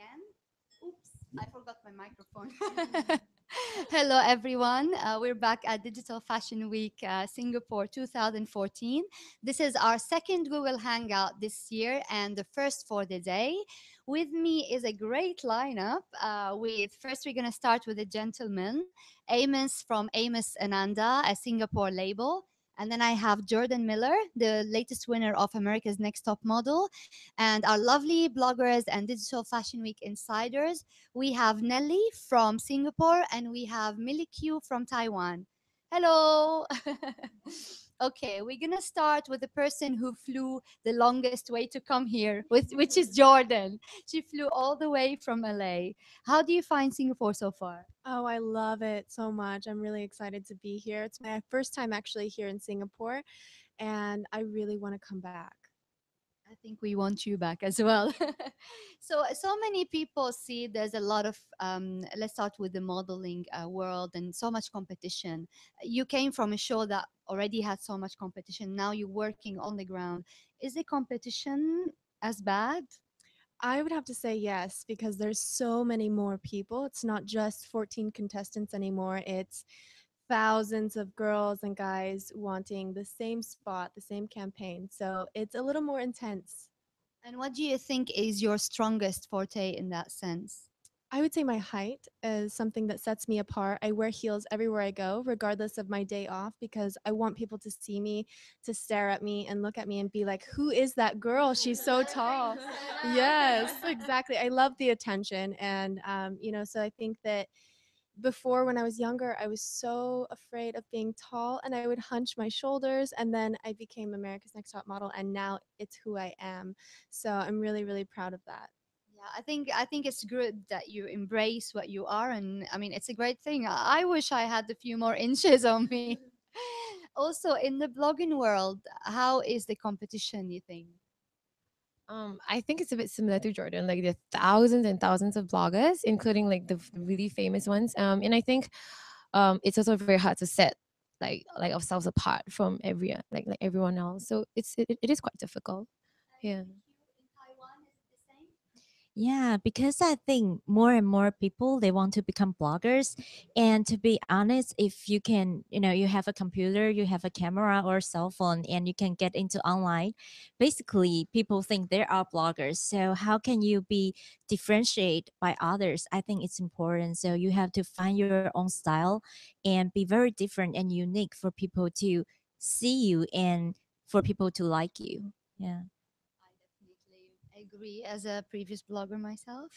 again. Oops, I forgot my microphone. Hello, everyone. We're back at Digital Fashion Week Singapore 2014. This is our second Google Hangout this year and the first for the day. With me is a great lineup. With first, we're going to start with a gentleman, Amos from Amos Ananda, a Singapore label. And then I have Jourdan Miller, the latest winner of America's Next Top Model, and our lovely bloggers and Digital Fashion Week insiders. We have Nellie from Singapore and we have MillyQ from Taiwan. Hello. Okay, we're gonna start with the person who flew the longest way to come here, which is Jourdan. She flew all the way from LA. How do you find Singapore so far? Oh, I love it so much. I'm really excited to be here. It's my first time actually here in Singapore, and I really want to come back. I think we want you back as well. So many people see there's a lot of, let's start with the modeling world and so much competition. You came from a show that already had so much competition. Now you're working on the ground. Is the competition as bad? I would have to say yes because there's so many more people. It's not just 14 contestants anymore. It's thousands of girls and guys wanting the same spot, the same campaign. So it's a little more intense. And what do you think is your strongest forte in that sense? I would say my height is something that sets me apart. I wear heels everywhere I go, regardless of my day off, because I want people to see me, to stare at me and look at me and be like, who is that girl? She's so tall. Yes, exactly. I love the attention. And, so I think that before when I was younger, I was so afraid of being tall and I would hunch my shoulders. And then I became America's Next Top Model. And now it's who I am. So I'm really, really proud of that. Yeah, I think it's good that you embrace what you are, and I mean it's a great thing. I wish I had a few more inches on me. Also, in the blogging world, how is the competition? You think? I think it's a bit similar to Jordan. Like there are thousands and thousands of bloggers, including like the really famous ones. And I think it's also very hard to set like ourselves apart from like everyone else. So it is quite difficult. Yeah. In Taiwan, is it the same? Yeah, because I think more and more people they want to become bloggers. And to be honest, if you can, you have a computer, you have a camera or a cell phone, and you can get into online, basically people think they are bloggers. So how can you be differentiate by others? I think it's important. So you have to find your own style and be very different and unique for people to see you and for people to like you. Yeah. I definitely agree as a previous blogger myself.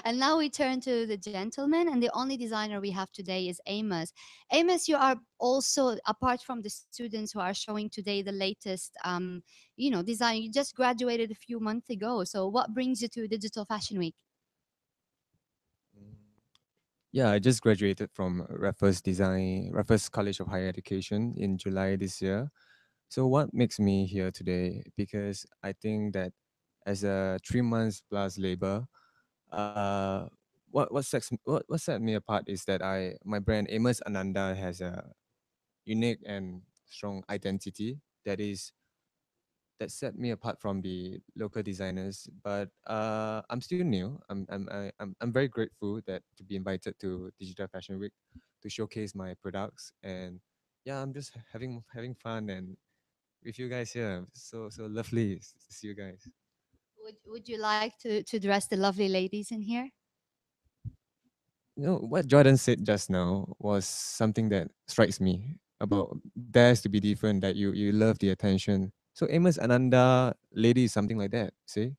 And now we turn to the gentleman, and the only designer we have today is Amos. Amos, you are also, apart from the students who are showing today the latest, design, you just graduated a few months ago. So what brings you to Digital Fashion Week? Mm, Yeah, I just graduated from Raffles College of Higher Education in July this year. So what makes me here today? Because I think that as a 3 months plus labor, uh, what set me apart is that my brand Amos Ananda has a unique and strong identity that set me apart from the local designers. But I'm still new. I'm very grateful that to be invited to Digital Fashion Week to showcase my products. And yeah, I'm just having fun and with you guys here. So lovely to see you guys. Would you like to dress the lovely ladies in here? You know what Jordan said just now was something that strikes me about dares to be different. That you love the attention. So Amos Ananda lady is something like that. See,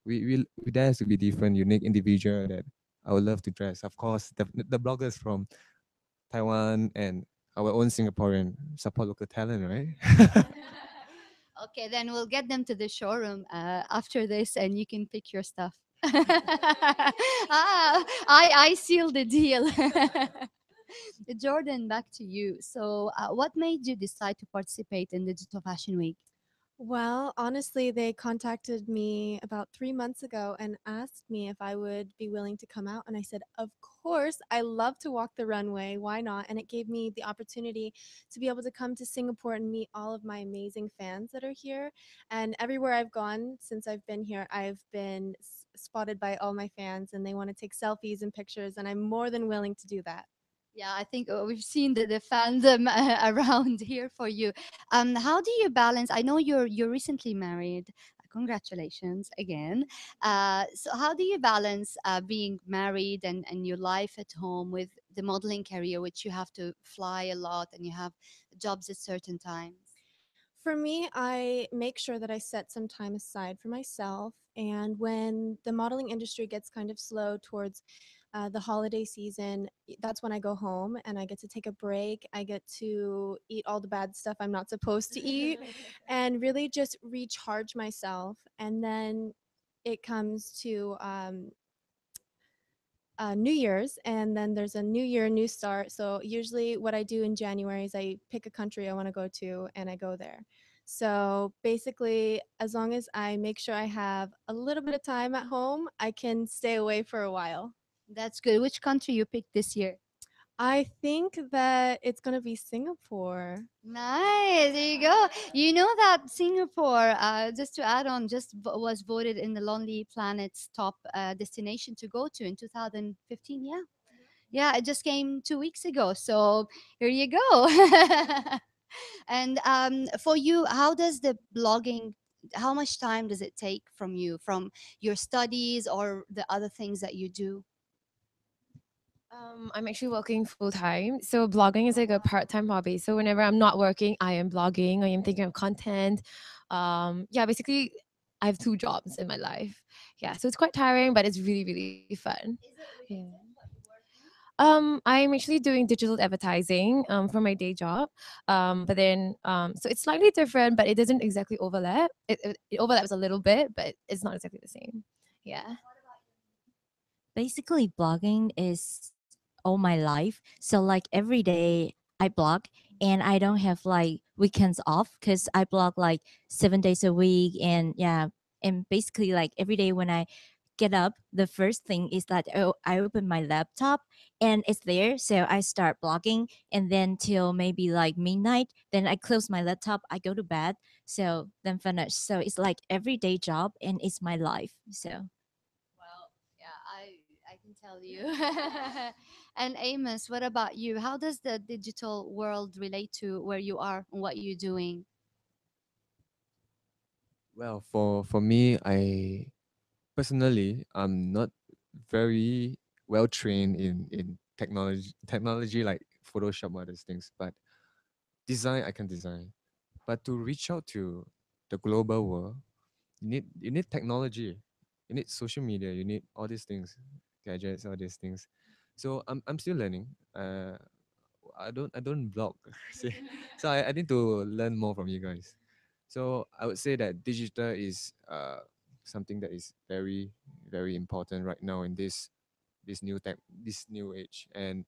we dare to be different, unique individual that I would love to dress. Of course, the bloggers from Taiwan and our own Singaporean support local talent, right? Okay, then we'll get them to the showroom after this, and you can pick your stuff. I seal the deal. Jordan, back to you. So, what made you decide to participate in Digital Fashion Week? Well, honestly, they contacted me about 3 months ago and asked me if I would be willing to come out. And I said, of course, I love to walk the runway. Why not? And it gave me the opportunity to be able to come to Singapore and meet all of my amazing fans that are here. And everywhere I've gone since I've been here, I've been spotted by all my fans and they want to take selfies and pictures. And I'm more than willing to do that. Yeah, I think we've seen the fandom around here for you. How do you balance? I know you're recently married. Congratulations again. So how do you balance being married and your life at home with the modeling career, which you have to fly a lot and you have jobs at certain times? For me, I make sure that I set some time aside for myself. And when the modeling industry gets kind of slow towards the holiday season, that's when I go home and I get to take a break. I get to eat all the bad stuff I'm not supposed to eat and really just recharge myself. And then it comes to New Year's, and then there's a new year, new start. So usually, what I do in January is I pick a country I want to go to, and I go there. So basically, as long as I make sure I have a little bit of time at home, I can stay away for a while. That's good. Which country you picked this year? I think that it's gonna be Singapore. Nice. There you go. You know that Singapore, just to add on, just was voted in the Lonely Planet's top destination to go to in 2015. Yeah. Yeah, it just came 2 weeks ago. So here you go. And for you, how does the blogging, how much time does it take from you, from your studies or the other things that you do? I'm actually working full time. So blogging is like a part-time hobby. So whenever I'm not working, I am blogging. I am thinking of content. Yeah, basically I have two jobs in my life. Yeah, so it's quite tiring, but it's really, really fun. Yeah. I'm actually doing digital advertising for my day job. But then so it's slightly different, but it doesn't exactly overlap. It overlaps a little bit, but it's not exactly the same. Yeah. Basically, blogging is all my life. So like every day I blog, and I don't have like weekends off because I blog like 7 days a week. And yeah, and basically like every day when I get up, the first thing is that I open my laptop and it's there. So I start blogging, and then till maybe like midnight, then I close my laptop, I go to bed. So then finish. So it's like everyday job and it's my life. So Well, yeah, I can tell you. And Amos, what about you? How does the digital world relate to where you are and what you're doing? Well, for me, I personally, I'm not very well trained in technology like Photoshop or those things, but design I can design. But to reach out to the global world, you need technology, you need social media, you need all these things, gadgets, all these things. So I'm still learning. I don't blog. See, so I need to learn more from you guys. So I would say that digital is something that is very very important right now in this new tech, this new age. And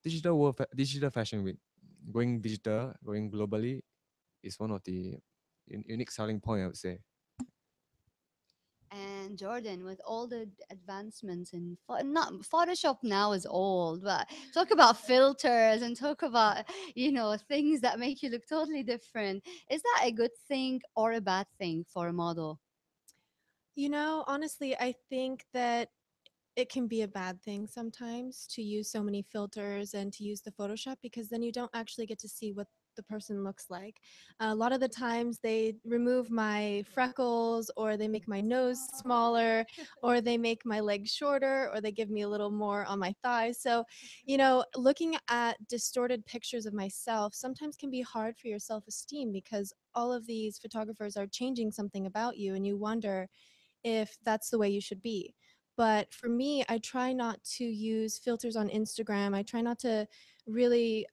digital fashion week, going digital, going globally, is one of the unique selling point, I would say. And Jordan, with all the advancements in not Photoshop now is old, but talk about filters and talk about things that make you look totally different. Is that a good thing or a bad thing for a model? You know, honestly, I think that it can be a bad thing sometimes to use so many filters and to use the Photoshop because then you don't actually get to see what the person looks like. A lot of the times they remove my freckles or they make my nose smaller or they make my legs shorter or they give me a little more on my thighs. So, looking at distorted pictures of myself sometimes can be hard for your self-esteem because all of these photographers are changing something about you and you wonder if that's the way you should be. But for me, I try not to use filters on Instagram. I try not to really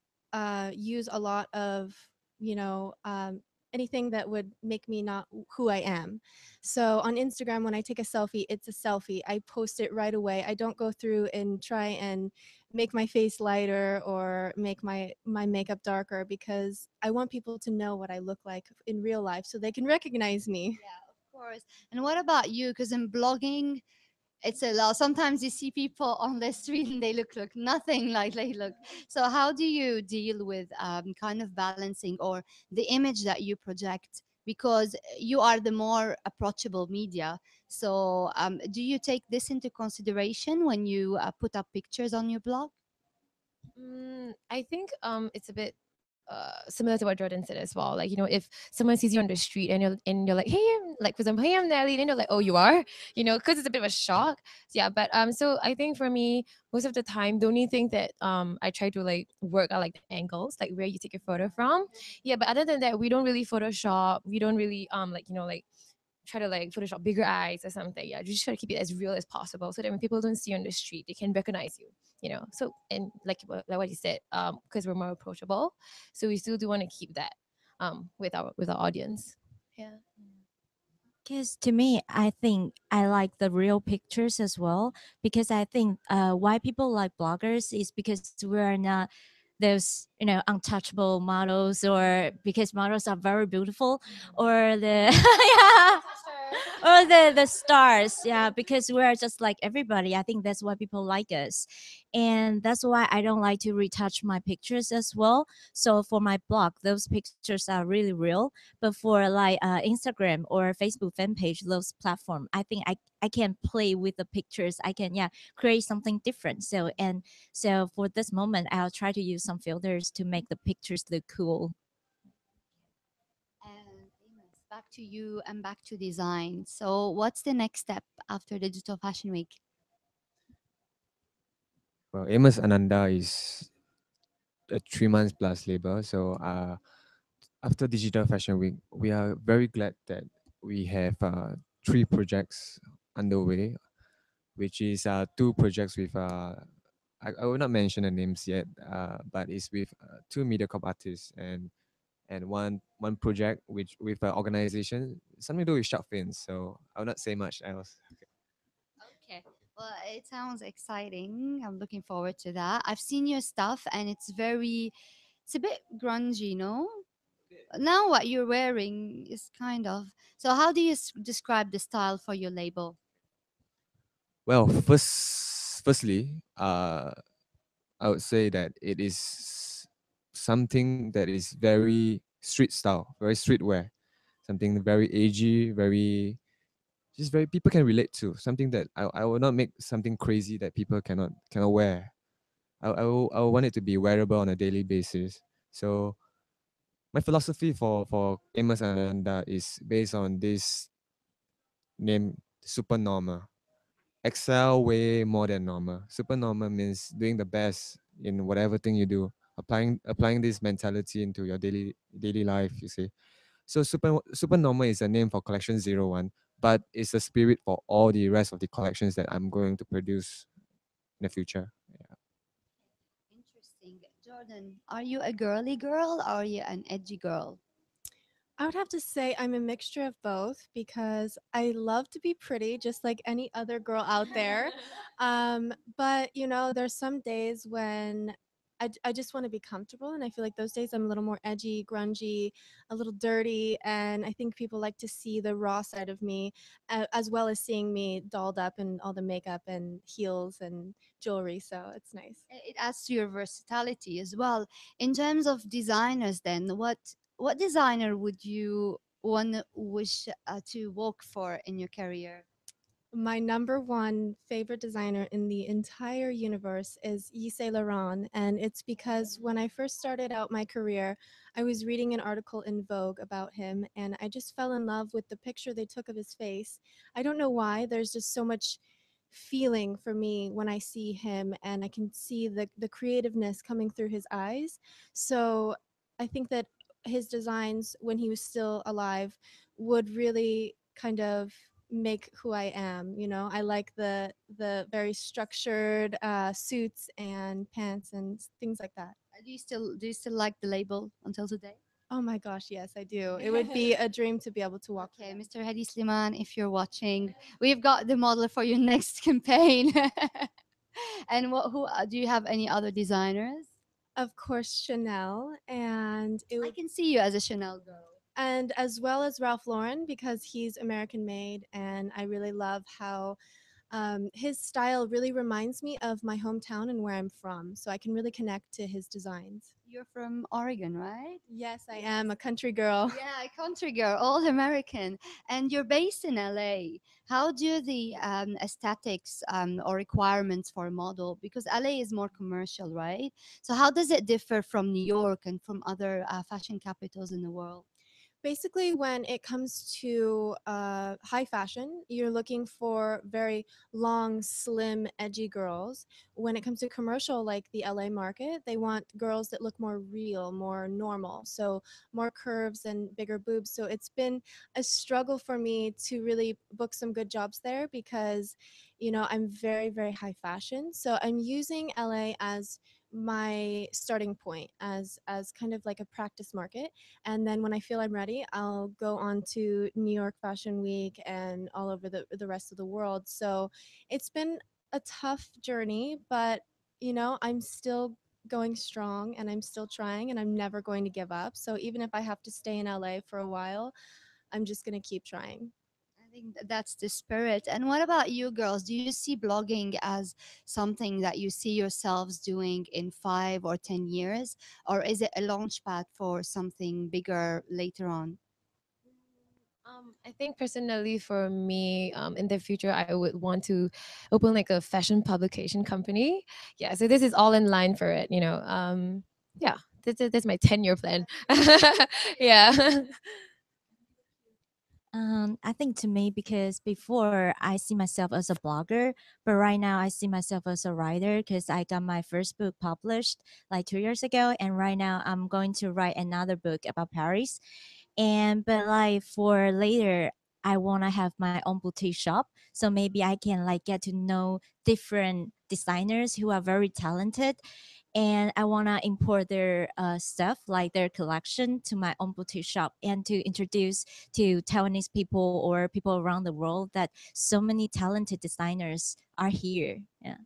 use a lot of, you know, um, anything that would make me not who I am. So on Instagram, when I take a selfie, it's a selfie. I post it right away. I don't go through and try and make my face lighter or make my makeup darker, because I want people to know what I look like in real life so they can recognize me. Yeah, of course. And what about you? Because in blogging, it's a lot. Sometimes you see people on the street and they look nothing like they look. So how do you deal with kind of balancing or the image that you project? Because you are the more approachable media. So do you take this into consideration when you put up pictures on your blog? I think it's a bit similar to what Jordan said as well. Like, if someone sees you on the street and you're like, hey, like for example, hey, I'm Nellie, then they're like, oh, you are, because it's a bit of a shock. So, yeah, but so I think for me, most of the time, the only thing that I try to like work out like the angles, like where you take your photo from. Yeah, but other than that, we don't really Photoshop. We don't really like try to like Photoshop bigger eyes or something. Yeah, just try to keep it as real as possible so that when people don't see you on the street, they can recognize you. So, and like what you said, because we're more approachable, so we still do want to keep that with our audience. Yeah. Because to me, I think I like the real pictures as well. Because I think why people like bloggers is because we're not those untouchable models, or because models are very beautiful, or the yeah, or the stars. Yeah, because we're just like everybody. I think that's why people like us, and that's why I don't like to retouch my pictures as well. So for my blog, those pictures are really real. But for like Instagram or Facebook fan page, those platform, I think I can play with the pictures. I can, yeah, create something different. So for this moment, I'll try to use some filters to make the pictures look cool. And Amos, back to you and back to design. So what's the next step after Digital Fashion Week? Well, Amos Ananda is a 3 months plus labor. So after Digital Fashion Week, we are very glad that we have three projects underway, which is two projects with I will not mention the names yet, but it's with two MediaCorp artists and one project which with an organization something to do with shark fins. So I will not say much else. Okay. Well, it sounds exciting. I'm looking forward to that. I've seen your stuff and it's a bit grungy, no? Now what you're wearing is kind of. So how do you describe the style for your label? Well, firstly, I would say that it is something that is very street style, very streetwear, something very agey, very just very people can relate to. Something that I will not make something crazy that people cannot wear. I will want it to be wearable on a daily basis. So my philosophy for Amos Ananda is based on this name super normal. Excel way more than normal. Super normal means doing the best in whatever thing you do. Applying this mentality into your daily life, you see. So super normal is a name for collection 01, but it's a spirit for all the rest of the collections that I'm going to produce in the future. Yeah. Interesting. Jordan, are you a girly girl or are you an edgy girl? I would have to say I'm a mixture of both, because I love to be pretty just like any other girl out there. But there's some days when I just want to be comfortable, and I feel like those days I'm a little more edgy, grungy, a little dirty, and I think people like to see the raw side of me, as well as seeing me dolled up in all the makeup and heels and jewelry. So it's nice. It adds to your versatility as well. In terms of designers, then what designer would you want wish to work for in your career? My number one favorite designer in the entire universe is Yves Saint Laurent, and it's because when I first started out my career, I was reading an article in Vogue about him, and I just fell in love with the picture they took of his face. I don't know why. There's just so much feeling for me when I see him, and I can see the creativeness coming through his eyes. So I think that his designs when he was still alive would really kind of make who I am. I like the very structured suits and pants and things like that. Do you still like the label until today? Oh my gosh, yes, I do. It would be a dream to be able to walk for Okay, them. Mr. Hadi Sliman, if you're watching, we've got the model for your next campaign. And what? Who do you have any other designers? Of course, Chanel, and it I would, can see you as a Chanel girl. and as well as Ralph Lauren because he's American made, and I really love how his style really reminds me of my hometown and where I'm from, so I can really connect to his designs. You're from Oregon, right? Yes, I am a country girl. Yeah, a country girl, all American, and you're based in LA. How do the aesthetics or requirements for a model? Because LA is more commercial, right? So how does it differ from New York and from other fashion capitals in the world? Basically, when it comes to high fashion, you're looking for very long, slim, edgy girls. When it comes to commercial, like the LA market, they want girls that look more real, more normal. So, more curves and bigger boobs. So, it's been a struggle for me to really book some good jobs there because, I'm very, very high fashion. So, I'm using LA as my starting point as kind of like a practice market, and then when I feel I'm ready, I'll go on to New York Fashion Week and all over the rest of the world. So it's been a tough journey, but I'm still going strong and I'm still trying and I'm never going to give up. So even if I have to stay in LA for a while, I'm just going to keep trying. I think that's the spirit. And what about you girls? Do you see blogging as something that you see yourselves doing in 5 or 10 years? Or is it a launch pad for something bigger later on? I think personally for me, in the future, I would want to open like a fashion publication company. Yeah, so this is all in line for it. Yeah, that's my 10-year plan. Yeah. I think to me, because before I see myself as a blogger, but right now I see myself as a writer because I got my first book published like 2 years ago, and right now I'm going to write another book about Paris. And but like for later, I want to have my own boutique shop, so maybe I can like get to know different designers who are very talented, and I want to import their stuff, like their collection, to my own boutique shop and to introduce to Taiwanese people or people around the world that so many talented designers are here. Yeah.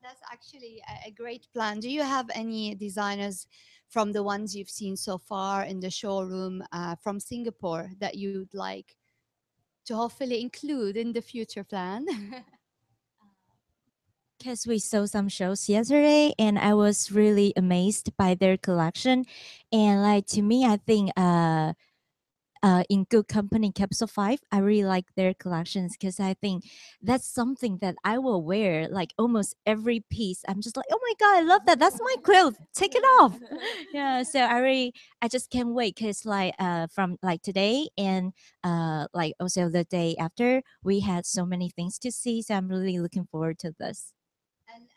That's actually a great plan. Do you have any designers from the ones you've seen so far in the showroom from Singapore that you'd like to hopefully include in the future plan? Because we saw some shows yesterday and I was really amazed by their collection. And like to me, I think in Good Company Capsule 5, I really like their collections because I think that's something that I will wear like almost every piece. I'm just like, oh my God, I love that. That's my quilt. Take it off. Yeah. So I just can't wait because like from like today and like also the day after, we had so many things to see. So I'm really looking forward to this.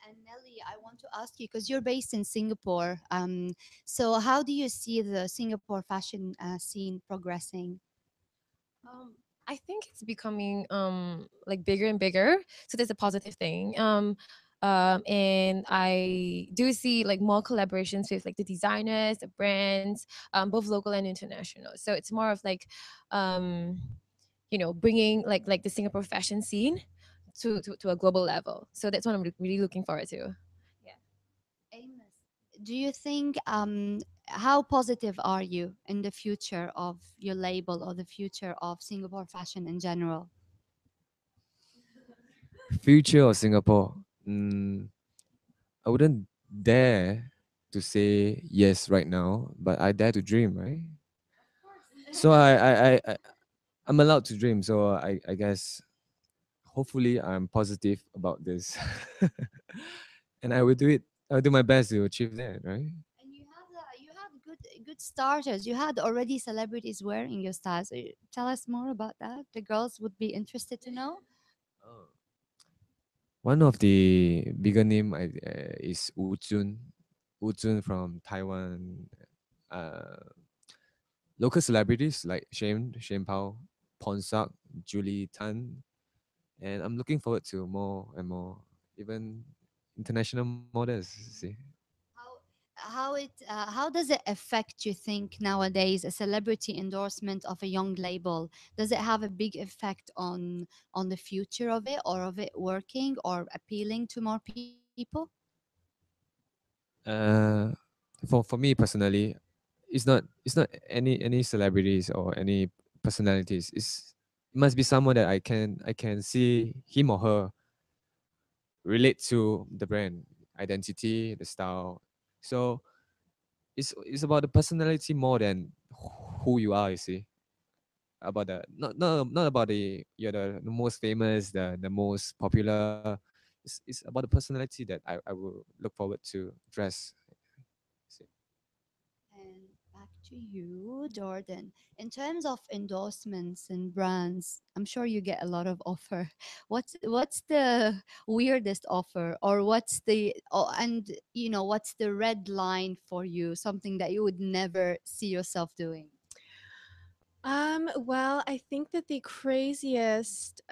And Nelly, I want to ask you because you're based in Singapore. So how do you see the Singapore fashion scene progressing? Um, I think it's becoming like bigger and bigger. So that's a positive thing. And I do see like more collaborations with like the designers, the brands, both local and international. So it's more of like, um, bringing like the Singapore fashion scene to a global level. So that's what I'm really looking forward to. Yeah. Amos, do you think how positive are you in the future of your label or the future of Singapore fashion in general? Future of Singapore. Mm, I wouldn't dare to say yes right now, but I dare to dream, right? So I'm allowed to dream. So I guess hopefully I'm positive about this, and I will do it. I'll do my best to achieve that, right? And you had good starters. You had already celebrities wearing your styles. Tell us more about that. The girls would be interested to know. Oh. One of the bigger name is Wu Jun from Taiwan. Uh, Local celebrities like Shane Pao, Ponsak, Julie Tan, and I'm looking forward to more and more, even international models. See, How how does it affect, you think, nowadays, a celebrity endorsement of a young label? Does it have a big effect on the future of it, or of it working or appealing to more people? Uh, for me personally, it's not any celebrities or any personalities. It must be someone that I can see him or her relate to the brand identity, the style. So it's about the personality more than who you are. You see, about the not about you're the most famous, the most popular. It's about the personality that I will look forward to dress. See. And back to you, Jordan. In terms of endorsements and brands, I'm sure you get a lot of offer. What's the weirdest offer, or what's the and what's the red line for you? Something that you would never see yourself doing. Well, I think that the craziest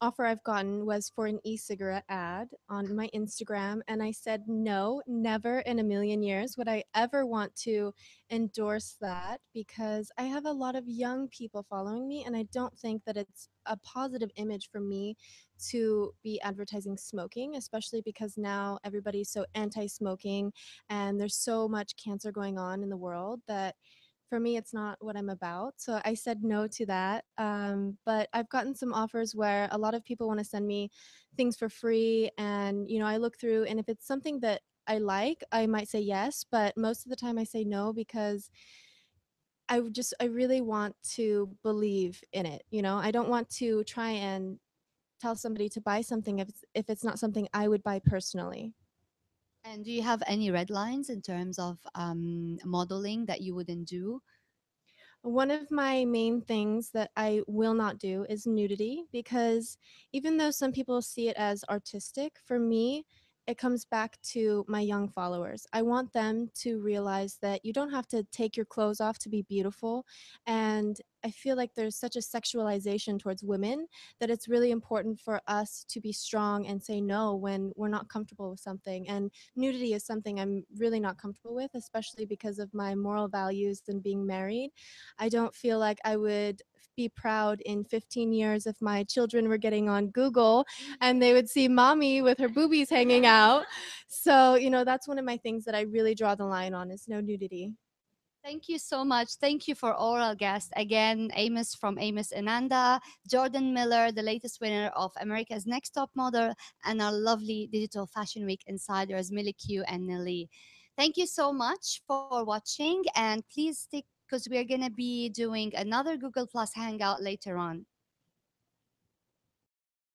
offer I've gotten was for an e-cigarette ad on my Instagram, and I said no, never in a million years would I ever want to endorse that, because I have a lot of young people following me, and I don't think that it's a positive image for me to be advertising smoking, especially because now everybody's so anti-smoking and there's so much cancer going on in the world that for me it's not what I'm about, so I said no to that. But I've gotten some offers where a lot of people want to send me things for free, and I look through, and if it's something that I like, I might say yes, but most of the time I say no, because I really want to believe in it. I don't want to try and tell somebody to buy something if it's not something I would buy personally. And do you have any red lines in terms of modeling that you wouldn't do? One of my main things that I will not do is nudity, because even though some people see it as artistic, for me, it comes back to my young followers. I want them to realize that you don't have to take your clothes off to be beautiful. And I feel like there's such a sexualization towards women that it's really important for us to be strong and say no when we're not comfortable with something. And nudity is something I'm really not comfortable with, especially because of my moral values and being married. I don't feel like I would be proud in 15 years if my children were getting on Google and they would see mommy with her boobies hanging out. So, that's one of my things that I really draw the line on, is no nudity. Thank you so much. Thank you for all our guests. Again, Amos from Amos Ananda, Jourdan Miller, the latest winner of America's Next Top Model, and our lovely Digital Fashion Week insiders, MillyQ and Nellie. Thank you so much for watching, and please stick, because we're going to be doing another Google Plus Hangout later on.